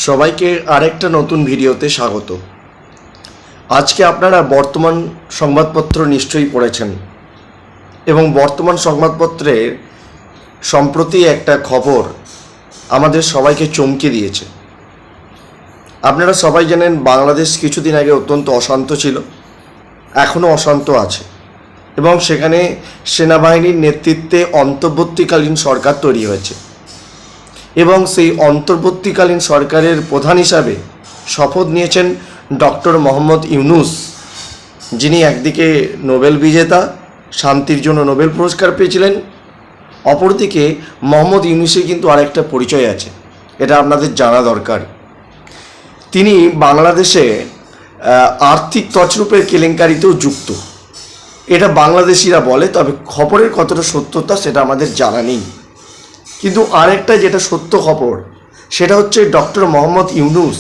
সবাইকে আরেকটা নতুন ভিডিওতে স্বাগত। আজকে আপনারা বর্তমান সংবাদপত্র নিশ্চয়ই পড়েছেন এবং বর্তমান সংবাদপত্রের সম্প্রতি একটা খবর আমাদের সবাইকে চমকে দিয়েছে। আপনারা সবাই জানেন বাংলাদেশ কিছুদিন আগে অত্যন্ত অশান্ত ছিল, এখনও অশান্ত আছে এবং সেখানে সেনাবাহিনীর নেতৃত্বে অন্তর্বর্তীকালীন সরকার তৈরি হয়েছে এবং সেই অন্তর্বর্তীকালীন সরকারের প্রধান হিসাবে শপথ নিয়েছেন ডক্টর মোহাম্মদ ইউনূস, যিনি একদিকে নোবেল বিজেতা, শান্তির জন্য নোবেল পুরস্কার পেয়েছিলেন। অপরদিকে মোহাম্মদ ইউনূসের কিন্তু আরেকটা পরিচয় আছে, এটা আপনাদের জানা দরকার। তিনি বাংলাদেশে আর্থিক তছরূপের কেলেঙ্কারিতেও যুক্ত, এটা বাংলাদেশিরা বলে, তবে খবরের কতটা সত্যতা সেটা আমাদের জানা নেই। কিন্তু আরেকটা যেটা সত্য খবর সেটা হচ্ছে ডক্টর মোহাম্মদ ইউনূস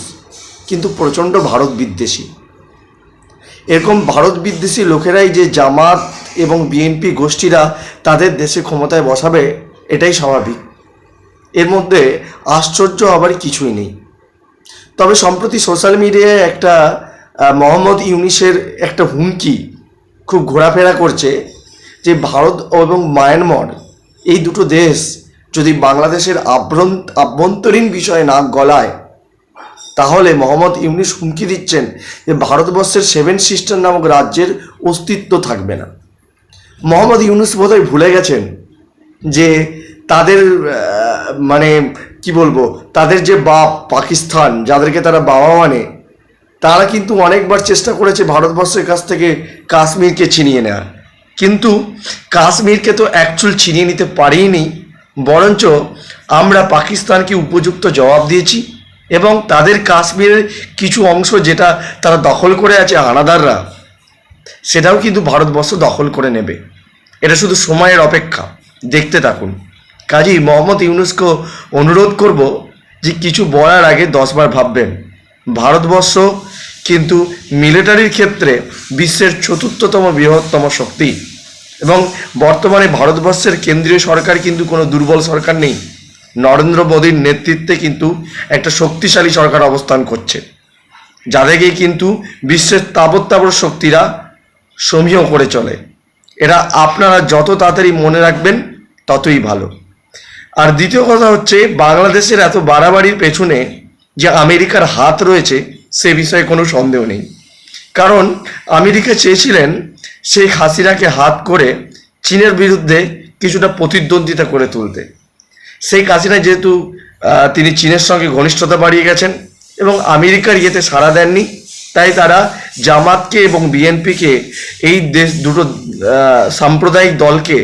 কিন্তু প্রচণ্ড ভারত বিদ্বেষী। এরকম ভারত বিদ্বেষী লোকেরাই যে জামাত এবং বিএনপি গোষ্ঠীরা তাদের দেশে ক্ষমতায় বসাবে, এটাই স্বাভাবিক, এর মধ্যে আশ্চর্য হবার কিছুই নেই। তবে সম্প্রতি সোশ্যাল মিডিয়ায় একটা মোহাম্মদ ইউনূসের একটা হুমকি খুব ঘোরাফেরা করছে যে ভারত এবং মায়ানমার এই দুটো দেশ যদি বাংলাদেশের আভ্যন্তরীণ বিষয়ে নাক গলায়, তাহলে মোহাম্মদ ইউনূস হুমকি দিচ্ছেন যে ভারতবর্ষের 7 সিস্টার নামক রাজ্যের অস্তিত্ব থাকবে না। মোহাম্মদ ইউনূস বোধহয় ভুলে গেছেন যে তাদের তাদের যে বাপ পাকিস্তান, যাদেরকে তারা বাবা মানে, তারা কিন্তু অনেকবার চেষ্টা করেছে ভারতবর্ষের কাছ থেকে কাশ্মীরকে ছিনিয়ে নেওয়া, কিন্তু কাশ্মীরকে তো অ্যাকচুয়াল ছিনিয়ে নিতে পারিনি, বরঞ্চ আমরা পাকিস্তানকে উপযুক্ত জবাব দিয়েছি এবং তাদের কাশ্মীরের কিছু অংশ যেটা তারা দখল করে আছে হানাদাররা, সেটাও কিন্তু ভারতবর্ষ দখল করে নেবে। এটা শুধু সময়ের অপেক্ষা, দেখতে থাকুন। কাজেই মোহাম্মদ ইউনূসকে অনুরোধ করব যে কিছু বলার আগে 10 বার ভাববেন। ভারতবর্ষ কিন্তু মিলিটারির ক্ষেত্রে বিশ্বের 4র্থতম বৃহত্তম শক্তি এবং বর্তমানে ভারতবর্ষের কেন্দ্রীয় সরকার কিন্তু কোনো দুর্বল সরকার নেই। নরেন্দ্র মোদীর নেতৃত্বে কিন্তু একটা শক্তিশালী সরকার অবস্থান করছে, যাদেরকে কিন্তু বিশ্বের তাবৎ শক্তিরা সমীহ করে চলে। এরা আপনারা যত তাড়াতাড়ি মনে রাখবেন ততই ভালো। আর দ্বিতীয় কথা হচ্ছে, বাংলাদেশের এত বাড়াবাড়ির পেছনে যে আমেরিকার হাত রয়েছে সে বিষয়ে কোনো সন্দেহ নেই, কারণ আমেরিকা চেয়েছিলেন শেখ হাসিনাকে হাত করে চীনের বিরুদ্ধে কিছুটা প্রতিদ্বন্দ্বিতা করে তুলতে। শেখ হাসিনা যেহেতু তিনি চীনের সঙ্গে ঘনিষ্ঠতা বাড়িয়ে গেছেন এবং আমেরিকার ইয়েতে সাড়া দেননি, তাই তারা জামাতকে এবং বিএনপিকে, এই দেশ দুটো সাম্প্রদায়িক দলকে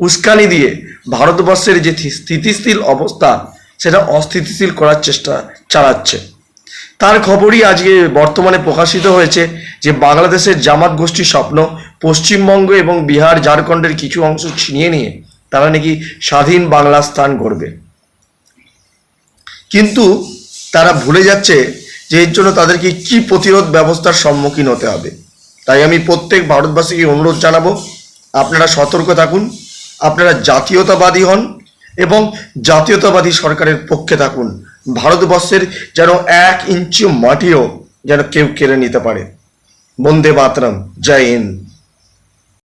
উস্কানি দিয়ে ভারতবর্ষের যে স্থিতিশীল অবস্থা সেটা অস্থিতিশীল করার চেষ্টা চালাচ্ছে। তার খবরই আজকে বর্তমানে প্রকাশিত হয়েছে যে বাংলাদেশের জামাত গোষ্ঠীর স্বপ্ন পশ্চিমবঙ্গ এবং বিহার ঝাড়খণ্ডের কিছু অংশ ছিনিয়ে নিয়ে তারা নাকি স্বাধীন বাংলা স্থান করবে, কিন্তু তারা ভুলে যাচ্ছে যে এর জন্য তাদেরকে কি প্রতিরোধ ব্যবস্থার সম্মুখীন হতে হবে। তাই আমি প্রত্যেক ভারতবাসীকে অনুরোধ জানাবো, আপনারা সতর্ক থাকুন, আপনারা জাতীয়তাবাদী হন এবং জাতীয়তাবাদী সরকারের পক্ষে থাকুন। ভারতবর্ষের যেন 1 ইঞ্চি মাটিও যেন কেউ কেড়ে নিতে পারে। বন্দে মাতরম, জয় হিন্দ।